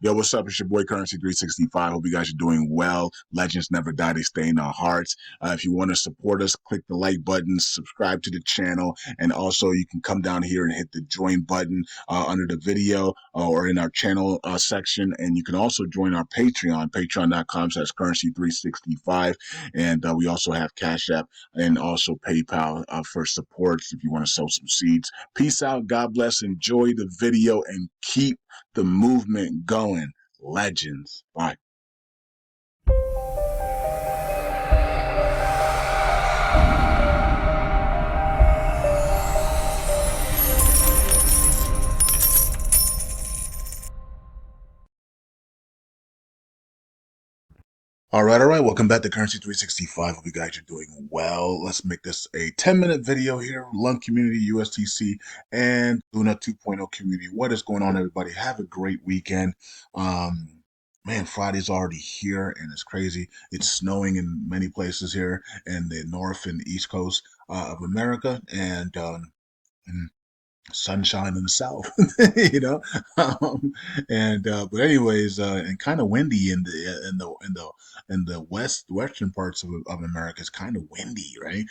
Yo, what's up? It's your boy Currency 365. Hope you guys are doing well. Legends never die, they stay in our hearts. If you want to support us, click the like button, subscribe to the channel, and also you can come down here and hit the join button under the video or in our channel section. And you can also join our Patreon, patreon.com/currency365. And we also have Cash App and also PayPal for supports if you want to sow some seeds. Peace out. God bless. Enjoy the video and keep the movement going. Legends. Bye. All right. Welcome back to Currency 365. Hope you guys are doing well. Let's make this a 10-minute video here. LUNC community, USTC, and LUNA 2.0 community. What is going on, everybody? Have a great weekend. Man, Friday's already here, and it's crazy. It's snowing in many places here in the north and east coast of America, and sunshine in the south, you know. And but anyways, and kind of windy in the western parts of America. It's kind of windy, right?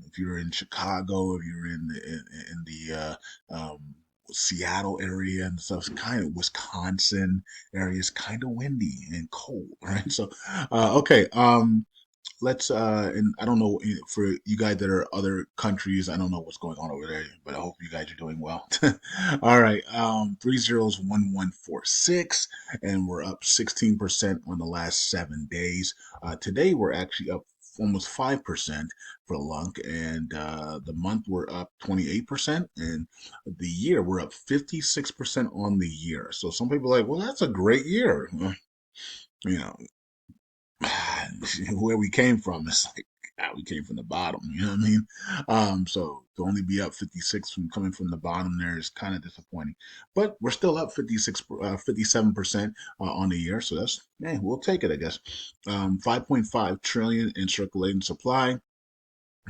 If you're in Chicago, if you're in the Seattle area and stuff, it's kind of Wisconsin area is kind of windy and cold, right? So okay. Let's and I don't know for you guys that are other countries, I don't know what's going on over there, but I hope you guys are doing well. All right, 301146, and we're up 16% on the last 7 days. Today we're actually up almost 5% for LUNC, and the month we're up 28%, and the year we're up 56% on the year. So some people are like, well, that's a great year. You know, where we came from, it's like we came from the bottom, you know what I mean? So to only be up 56 from coming from the bottom there is kind of disappointing, but we're still up 57% on the year, so that's, man, we'll take it, I guess. 5.5 trillion in circulating supply.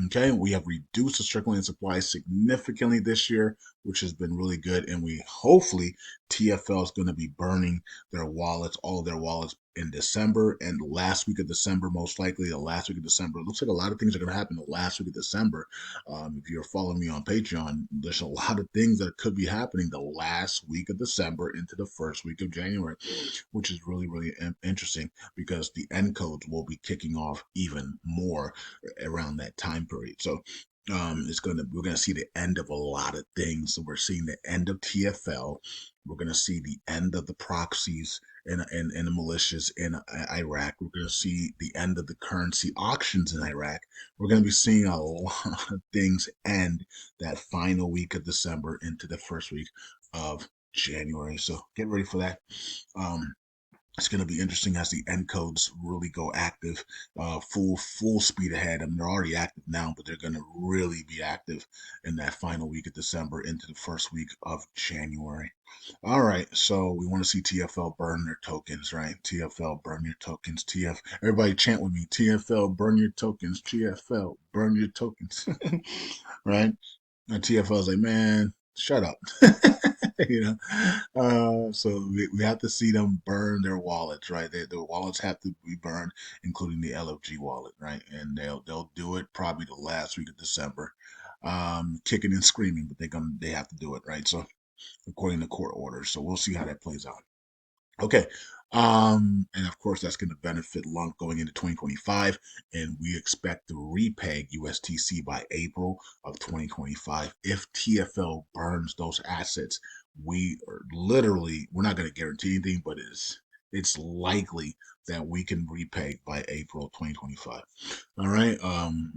Okay, we have reduced the circulating supply significantly this year, which has been really good. And we hopefully TFL is going to be burning their wallets, all of their wallets in December and last week of December, most likely the last week of December. It looks like a lot of things are going to happen the last week of December. If you're following me on Patreon, there's a lot of things that could be happening the last week of December into the first week of January, which is really, really interesting because the end codes will be kicking off even more around that time period. So we're gonna see the end of a lot of things. So we're seeing the end of TFL. We're gonna see the end of the proxies and the militias in Iraq. We're gonna see the end of the currency auctions in Iraq. We're gonna be seeing a lot of things end that final week of December into the first week of January. So get ready for that. It's going to be interesting as the end codes really go active, full speed ahead. I mean, they're already active now, but they're going to really be active in that final week of December into the first week of January. All right, so we want to see TFL burn their tokens, right? TFL burn your tokens. Everybody chant with me. TFL burn your tokens. TFL burn your tokens, right? And TFL is like, man, shut up. you know, so we have to see them burn their wallets, right? The wallets have to be burned, including the LFG wallet, right? And they'll do it probably the last week of December, kicking and screaming, but they have to do it, right? So according to court orders, so we'll see how that plays out. Okay. And of course, that's going to benefit LUNC going into 2025. And we expect to repeg USTC by April of 2025. If TFL burns those assets, we're not going to guarantee anything, but it's likely that we can repay by April 2025. All right.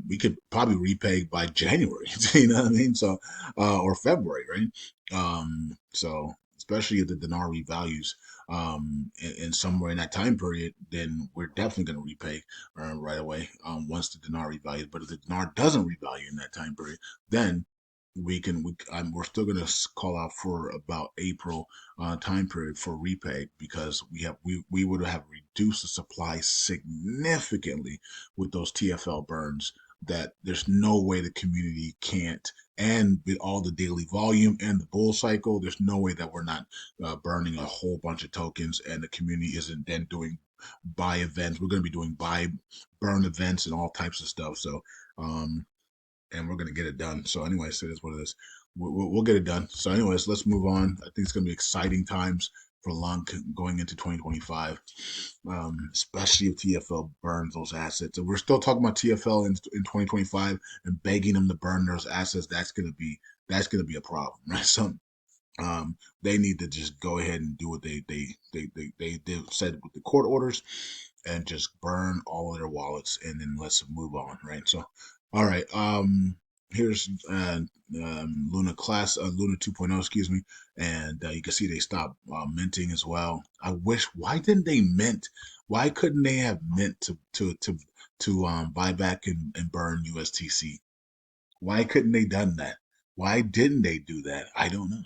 We could probably repay by January, you know what I mean? So, or February, right? So especially if the dinar revalues in somewhere in that time period, then we're definitely going to repay right away once the dinar revalues. But if the dinar doesn't revalue in that time period, then we're still going to call out for about April time period for repay because we would have reduced the supply significantly with those TFL burns that there's no way the community can't, and with all the daily volume and the bull cycle, there's no way that we're not burning a whole bunch of tokens, and the community isn't then doing buy events. We're going to be doing buy burn events and all types of stuff. So um and we're going to get it done. So anyways, it is what it is. We'll get it done. So anyways, let's move on. I think it's going to be exciting times for LUNC going into 2025, especially if TFL burns those assets. And we're still talking about TFL in 2025 and begging them to burn those assets. That's gonna be a problem, right? So they need to just go ahead and do what they said with the court orders, and just burn all of their wallets, and then let's move on, right? So, all right. Here's Luna class, Luna 2.0, excuse me, and you can see they stopped minting as well. I wish. Why didn't they mint? Why couldn't they have mint to buy back and burn USTC? Why couldn't they done that? Why didn't they do that? I don't know.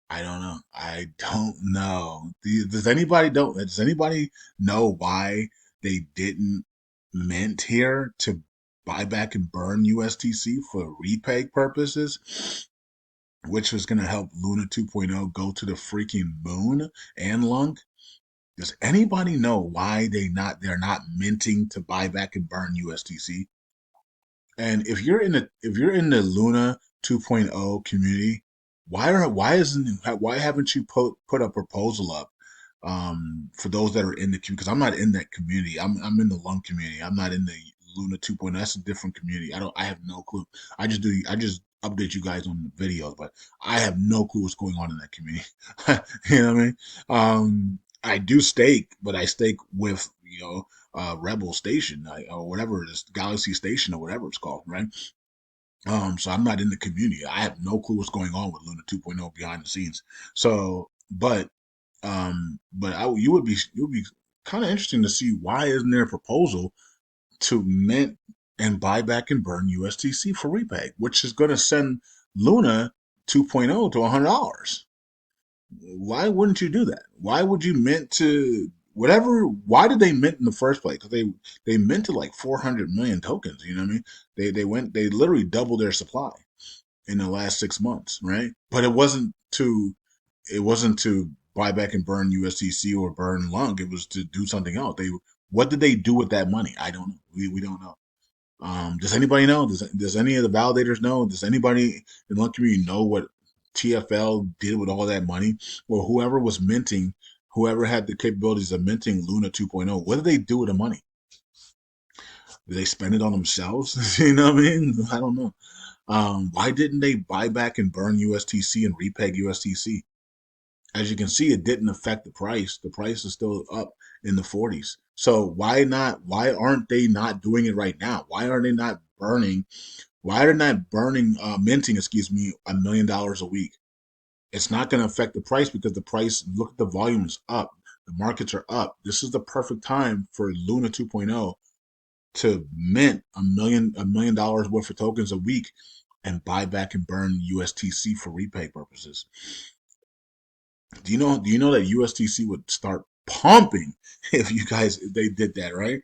I don't know. I don't know. Does anybody know why they didn't mint here to buy back and burn USTC for repay purposes, which was going to help Luna 2.0 go to the freaking moon and LUNC? Does anybody know why they're not minting to buy back and burn USTC? And if you're in the Luna 2.0 community, why haven't you put a proposal up for those that are in the community? Because I'm not in that community. I'm in the LUNC community. I'm not in the Luna 2.0. That's a different community. I have no clue. I just update you guys on the videos, but I have no clue what's going on in that community. You know what I mean? I do stake, but I stake with Rebel Station, or whatever it is, Galaxy Station or whatever it's called, right? So I'm not in the community. I have no clue what's going on with Luna 2.0 behind the scenes. So, you would be kind of interesting to see why isn't there a proposal to mint and buy back and burn USTC for repay, which is going to send Luna 2.0 to $100. Why wouldn't you do that? Why would you mint to whatever? Why did they mint in the first place? Because they minted like 400 million tokens. You know what I mean? They literally doubled their supply in the last 6 months, right? But it wasn't to buy back and burn USDC or burn LUNC. It was to do something else. What did they do with that money? I don't know. We don't know. Does anybody know? Does any of the validators know? Does anybody in the community know what TFL did with all that money? Or whoever was minting, whoever had the capabilities of minting Luna 2.0, what did they do with the money? Did they spend it on themselves? You know what I mean? I don't know. Why didn't they buy back and burn USTC and repeg USTC? As you can see, it didn't affect the price. The price is still up in the 40s. So why not? Why aren't they not doing it right now? Why are they not burning? Why are they not minting, excuse me, $1 million a week? It's not going to affect the price because the price, look at the volumes up. The markets are up. This is the perfect time for Luna 2.0 to mint $1 million worth of tokens a week and buy back and burn USTC for repay purposes. Do you know that USTC would start pumping if they did that, right?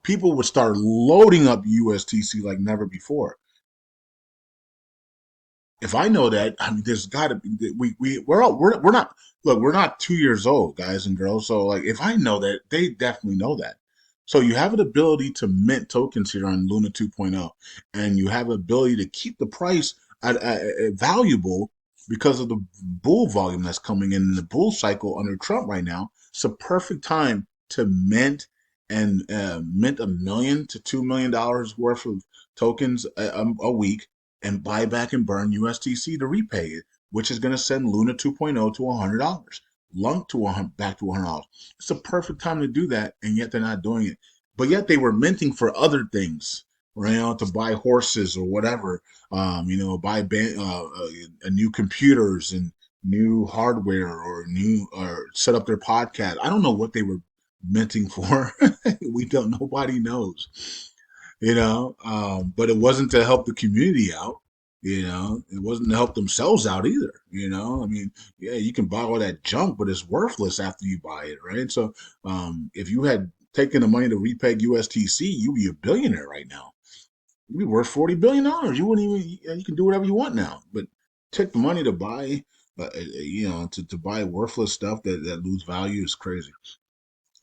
People would start loading up USTC like never before. If I know that, I mean, there's got to be we're not, look, we're not 2 years old, guys and girls. So like, if I know that, they definitely know that. So you have an ability to mint tokens here on Luna 2.0, and you have an ability to keep the price at valuable because of the bull volume that's coming in the bull cycle under Trump right now. It's a perfect time to mint $1 to $2 million worth of tokens a week and buy back and burn USTC to repay it, which is going to send Luna 2.0 to $100, LUNC back to $100. It's a perfect time to do that, and yet they're not doing it. But yet they were minting for other things, right? To buy horses or whatever, buy new computers and new hardware or set up their podcast. I don't know what they were minting for. Nobody knows, but it wasn't to help the community out. It wasn't to help themselves out either. I mean, yeah, you can buy all that junk, but it's worthless after you buy it, right? So, if you had taken the money to repeg USTC, you'd be a billionaire right now. You'd be worth $40 billion. You wouldn't even. You can do whatever you want now. But take the money to buy, to buy worthless stuff that lose value is crazy.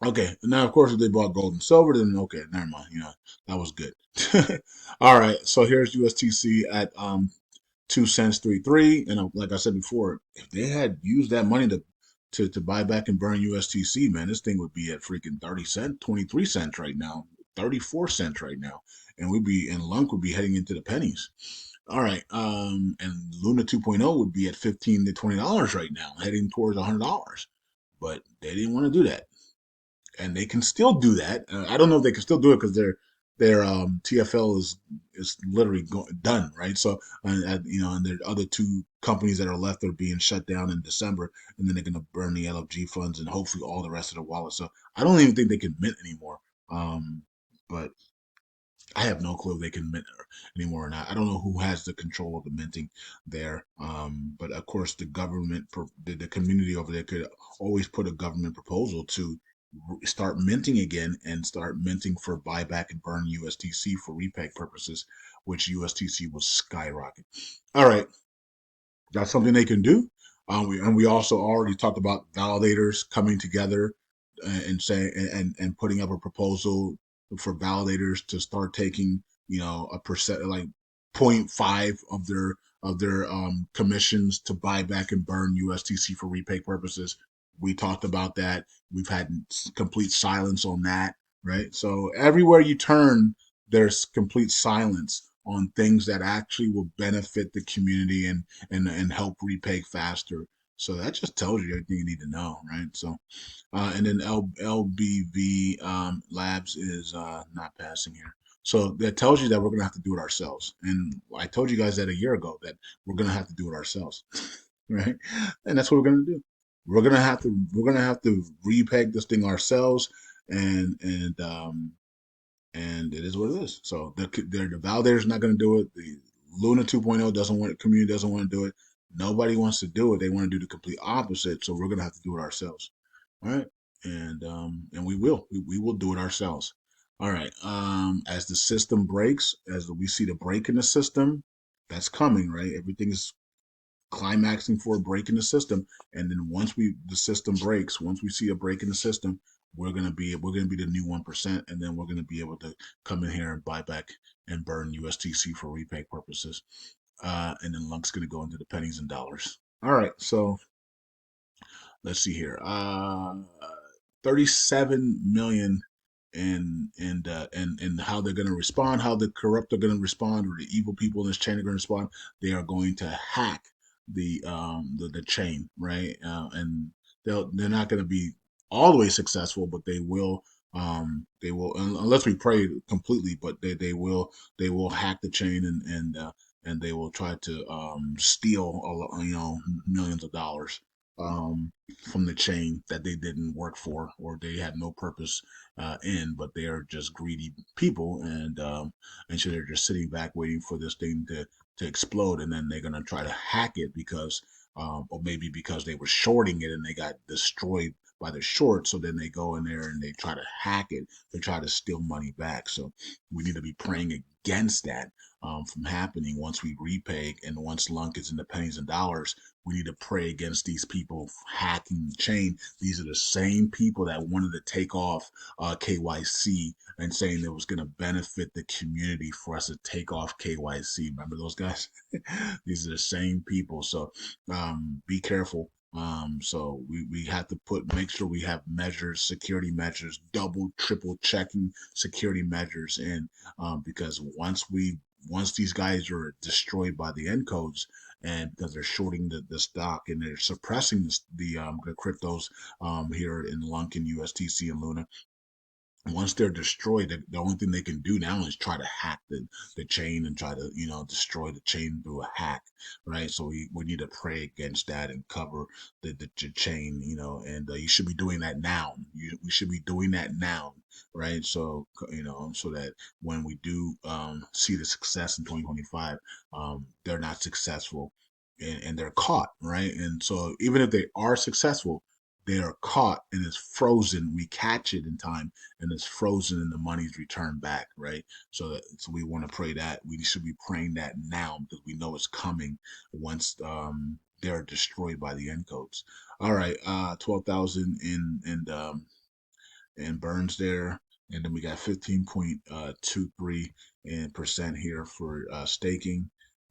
Okay, now of course if they bought gold and silver, then okay, never mind. That was good. All right, so here's USTC at 2 cents 33, and like I said before, if they had used that money to buy back and burn USTC, man, this thing would be at freaking 30 cents, 23 cents right now, 34 cents right now, and LUNC would be heading into the pennies. All right, and Luna 2.0 would be at $15 to $20 right now, heading towards $100, but they didn't want to do that, and they can still do that. I don't know if they can still do it because their TFL is literally done, right? So, and there are other two companies that are left are being shut down in December, and then they're going to burn the LFG funds and hopefully all the rest of the wallet. So, I don't even think they can mint anymore. But I have no clue if they can mint anymore or not. I don't know who has the control of the minting there. But of course, the government, the community over there could always put a government proposal to start minting again and start minting for buyback and burn USTC for repeg purposes, which USTC will skyrocket. All right, that's something they can do. We also already talked about validators coming together and saying and putting up a proposal for validators to start taking a percent like 0.5 of their commissions to buy back and burn USTC for repay purposes. We talked about that. We've had complete silence on that, right? So everywhere you turn, there's complete silence on things that actually will benefit the community and help repay faster. So that just tells you everything you need to know, right? So, and then LBV Labs is not passing here. So that tells you that we're going to have to do it ourselves. And I told you guys that a year ago that we're going to have to do it ourselves, right? And that's what we're going to do. We're gonna have to repeg this thing ourselves, and and it is what it is. So the validator's not going to do it. The Luna 2.0 doesn't want it. Community doesn't want to do it. Nobody wants to do it. They want to do the complete opposite. So we're going to have to do it ourselves. All right, and we will. We will do it ourselves. All right. As the system breaks, as we see the break in the system, that's coming. Right. Everything is climaxing for a break in the system, and then the system breaks, once we see a break in the system, we're gonna be the new 1%, and then we're gonna be able to come in here and buy back and burn USTC for repay purposes, and then LUNC's gonna go into the pennies and dollars. All right, so let's see here. 37 million and how they're going to respond, how the corrupt are going to respond, or the evil people in this chain are going to respond. They are going to hack the chain, right? And they're not going to be all the way successful, but they will unless we pray completely, but they will hack the chain and they will try to steal millions of dollars from the chain that they didn't work for or they had no purpose in, but they are just greedy people, and so they're just sitting back waiting for this thing to explode, and then they're gonna try to hack it because, or maybe because they were shorting it and they got destroyed by the short, so then they go in there and they try to hack it to try to steal money back. So we need to be praying against that from happening once we repay and once LUNC is in the pennies and dollars. We need to pray against these people hacking the chain. These are the same people that wanted to take off KYC and saying it was going to benefit the community for us to take off KYC. Remember those guys? These are the same people. So be careful. So we have to make sure we have measures, security measures, double, triple checking security measures in, because once these guys are destroyed by the encodes, and because they're shorting the stock and they're suppressing the cryptos here in LUNC and USTC and Luna, once they're destroyed, the only thing they can do now is try to hack the chain and try to destroy the chain through a hack, right? So we need to pray against that and cover the chain, and you should be doing that now. We should be doing that now, right? So so that when we do see the success in 2025, they're not successful and they're caught, right? And so even if they are successful, they are caught and it's frozen. We catch it in time and it's frozen and the money's returned back, right? So we want to pray that. We should be praying that now because we know it's coming once they're destroyed by the end codes. All right, 12,000 in Burns there. And then we got 15.23 percent here for staking.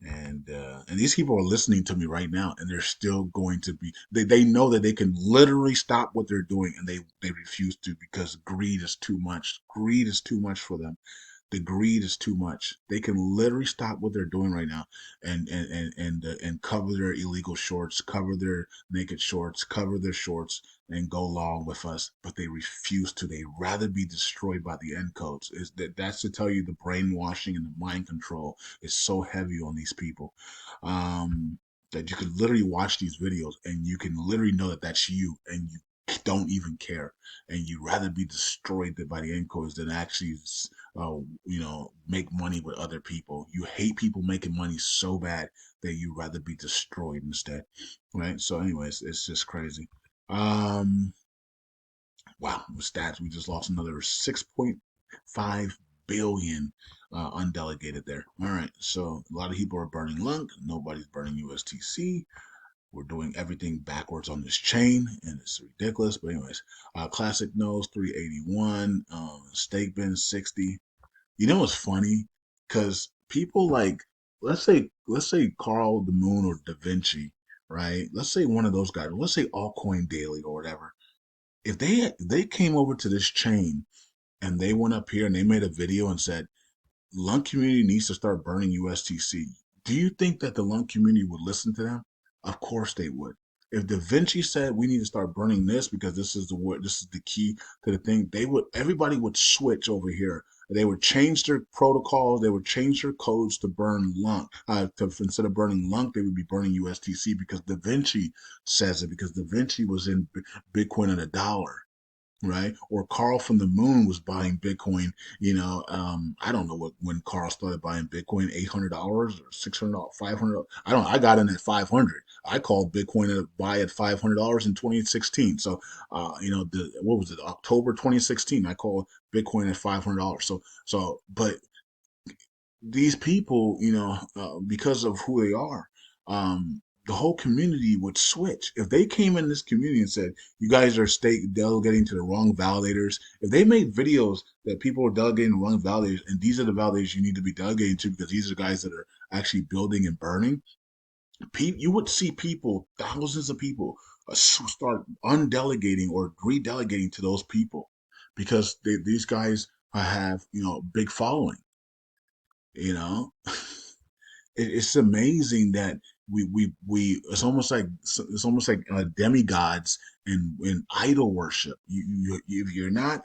And these people are listening to me right now, and they're still going to be. They know that they can literally stop what they're doing, and they refuse to because greed is too much. Greed is too much for them. The greed is too much. They can literally stop what they're doing right now and cover their illegal shorts, cover their naked shorts, cover their shorts, and go along with us. But they refuse to. They rather be destroyed by the end codes. Is that's to tell you the brainwashing and the mind control is so heavy on these people. That you could literally watch these videos and you can literally know that that's you and you don't even care and you'd rather be destroyed by the end codes than actually make money with other people. You hate people making money so bad that you'd rather be destroyed instead, right? So anyways, it's just crazy. Wow, the stats, we just lost another 6.5 billion undelegated there. All right, so a lot of people are burning LUNC, nobody's burning USTC. We're doing everything backwards on this chain, and it's ridiculous. But anyways, classic nose 381, stake bin 60. You know what's funny? Because people like, let's say Carl the Moon or Da Vinci, right? Let's say one of those guys. Let's say Altcoin Daily or whatever. If they came over to this chain and they went up here and they made a video and said, LUNC community needs to start burning USTC. Do you think that the LUNC community would listen to them? Of course they would. If Da Vinci said we need to start burning this because this is the word, this is the key to the thing, they would everybody would switch over here. They would change their protocols, they would change their codes to burn LUNC. Instead of burning LUNC, they would be burning USTC because Da Vinci says it, because Da Vinci was in Bitcoin at $1, right? Or Carl from the Moon was buying Bitcoin. I don't know when Carl started buying Bitcoin, $800 or $600, $500. I don't. I got in at 500. I called Bitcoin to buy at $500 in 2016. So, what was it? October 2016. I called Bitcoin at $500. But these people, because of who they are, the whole community would switch. If they came in this community and said, you guys are state delegating to the wrong validators, if they made videos that people are delegating to wrong validators, and these are the validators you need to be delegating to because these are guys that are actually building and burning, you would see people, thousands of people, start undelegating or redelegating to those people because these guys have, big following, you know it's amazing that we it's almost like demigods and idol worship. If you're not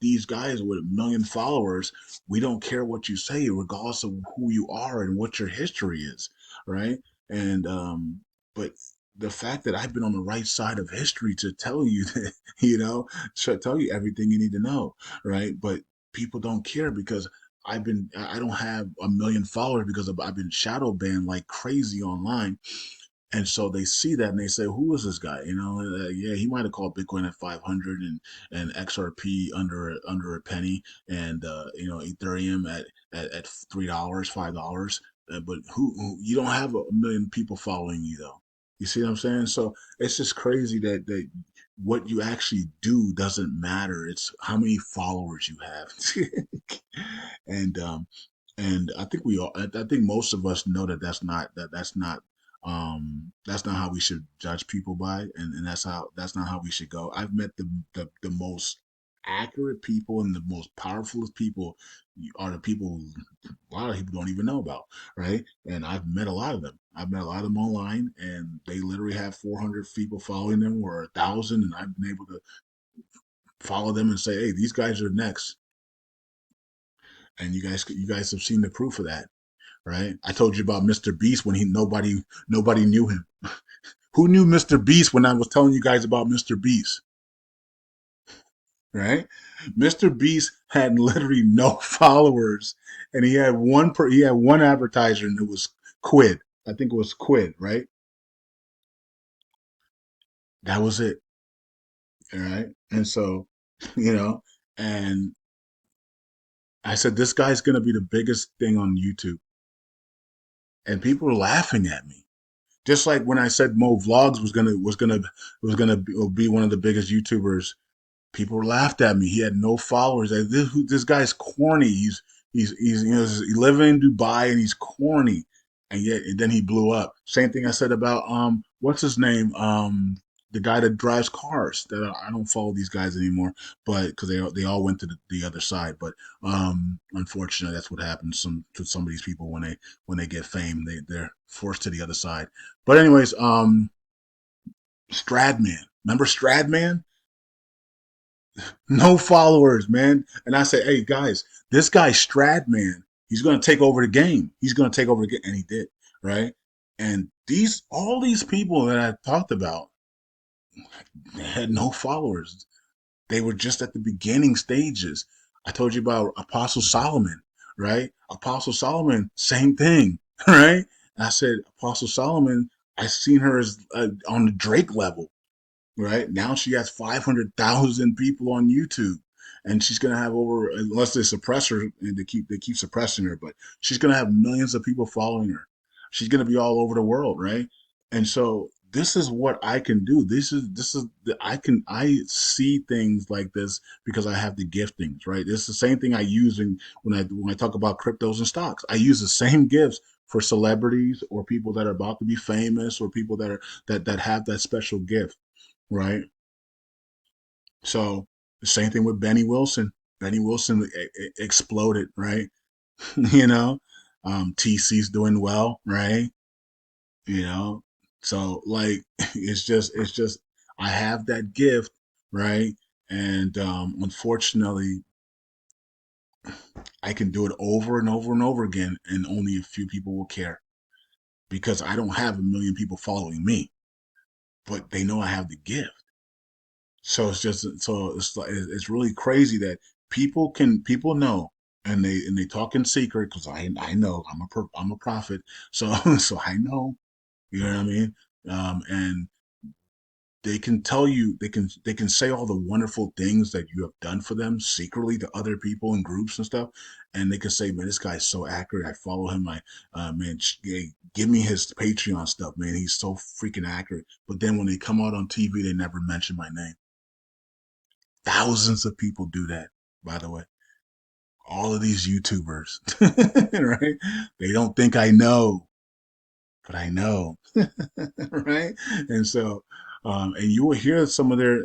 these guys with a million followers, we don't care what you say, regardless of who you are and what your history is, right? And but the fact that I've been on the right side of history to tell you that, to tell you everything you need to know, right? But people don't care because I don't have a million followers because I've been shadow banned like crazy online. And so they see that and they say, who is this guy? Yeah, he might have called Bitcoin at 500 and XRP under a penny and, Ethereum at $3, $5. But you don't have a million people following you though. You see what I'm saying? So it's just crazy that what you actually do doesn't matter. It's how many followers you have. and and I think I think most of us know that that's not how we should judge people by, and that's not how we should go. I've met the most accurate people and the most powerful people are the people a lot of people don't even know about, right? And I've met a lot of them. I've met a lot of them online, and they literally have 400 people following them or 1,000, and I've been able to follow them and say, hey, these guys are next, and you guys have seen the proof of that, right? I told you about Mr. Beast when nobody knew him. Who knew Mr. Beast when I was telling you guys about Mr. Beast, right? Mr. Beast had literally no followers, and he had one advertiser, and it was Quid. I think it was Quid, right? That was it. All right. And so, you know, and I said, this guy's going to be the biggest thing on YouTube. And people were laughing at me. Just like when I said Mo Vlogs was gonna be one of the biggest YouTubers, people laughed at me. He had no followers. Like, this guy's corny. He's he's living in Dubai and he's corny, and yet and then he blew up. Same thing I said about what's his name, the guy that drives cars. That I don't follow these guys anymore, but because they all went to the other side. But unfortunately, that's what happens to some of these people when they get fame. They're forced to the other side. But anyways, Stradman. Remember Stradman? No followers, man. And I say, hey guys, this guy Stradman, he's going to take over the game. He's going to take over the game, and he did, right? And all these people that I talked about, they had no followers. They were just at the beginning stages. I told you about Apostle Solomon, right? Apostle Solomon, same thing, right? And I said, Apostle Solomon, I seen her as on the Drake level, right? Now she has 500,000 people on YouTube. And she's gonna have over, unless they suppress her and they keep suppressing her, but she's gonna have millions of people following her. She's gonna be all over the world, right? And so this is what I can do. This is I see things like this because I have the giftings, right? It's the same thing I use when I talk about cryptos and stocks. I use the same gifts for celebrities or people that are about to be famous or people that have that special gift, right? So the same thing with Benny Wilson. Benny Wilson exploded, right? you know, TC's doing well, right? You know, so like it's just I have that gift, right? And unfortunately, I can do it over and over and over again, and only a few people will care because I don't have a million people following me, but they know I have the gift. So it's like it's really crazy that people know and they talk in secret because I know I'm a prophet, so so I know, you know what I mean. And they can tell you they can say all the wonderful things that you have done for them secretly to other people in groups and stuff, and they can say, man, this guy's so accurate. I follow him. Man, give me his Patreon stuff, man. He's so freaking accurate. But then when they come out on TV, they never mention my name. Thousands of people do that, by the way. All of these YouTubers, right? They don't think I know, but I know, right? And so, and you will hear some of their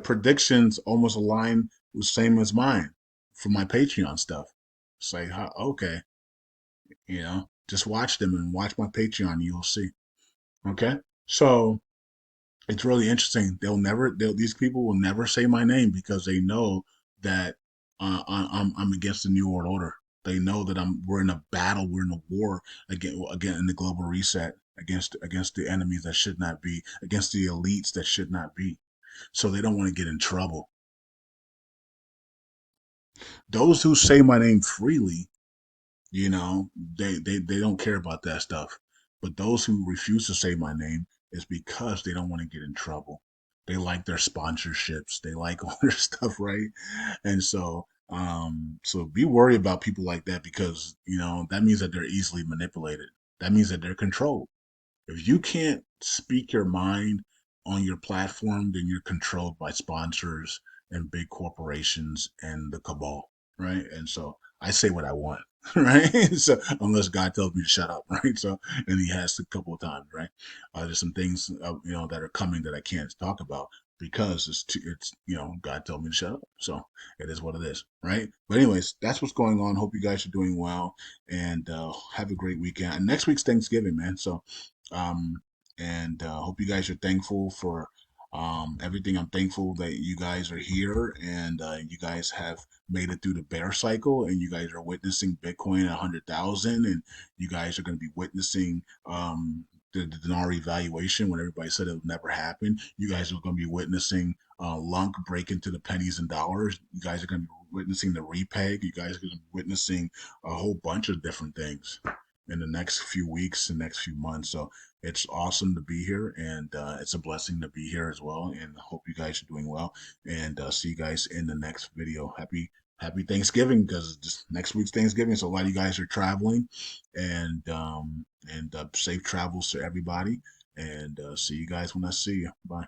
predictions almost align with same as mine for my Patreon stuff. It's like, huh, okay, just watch them and watch my Patreon, you'll see. Okay, so it's really interesting. These people will never say my name because they know that I'm against the New World Order. They know that we're in a battle, we're in a war again in the global reset against the enemies that should not be, against the elites that should not be. So they don't want to get in trouble. Those who say my name freely, they don't care about that stuff. But those who refuse to say my name is because they don't want to get in trouble. They like their sponsorships. They like all their stuff, right? And so be worried about people like that because that means that they're easily manipulated. That means that they're controlled. If you can't speak your mind on your platform, then you're controlled by sponsors and big corporations and the cabal, right? And so I say what I want, right? So unless God tells me to shut up, right? So and He has a couple of times, right? There's some things that are coming that I can't talk about because God told me to shut up. So it is what it is, right? But anyways, that's what's going on. Hope you guys are doing well and have a great weekend. And next week's Thanksgiving, man. So um, and hope you guys are thankful for everything. I'm thankful that you guys are here and you guys have made it through the bear cycle and you guys are witnessing Bitcoin at 100,000 and you guys are going to be witnessing the dinar evaluation when everybody said it would never happen. You guys are going to be witnessing LUNC break into the pennies and dollars. You guys are going to be witnessing the repeg. You guys are going to be witnessing a whole bunch of different things. in the next few weeks and next few months. So it's awesome to be here, and it's a blessing to be here as well. And I hope you guys are doing well. And see you guys in the next video. Happy Thanksgiving, because just next week's Thanksgiving, so a lot of you guys are traveling, and safe travels to everybody. And see you guys when I see you. Bye.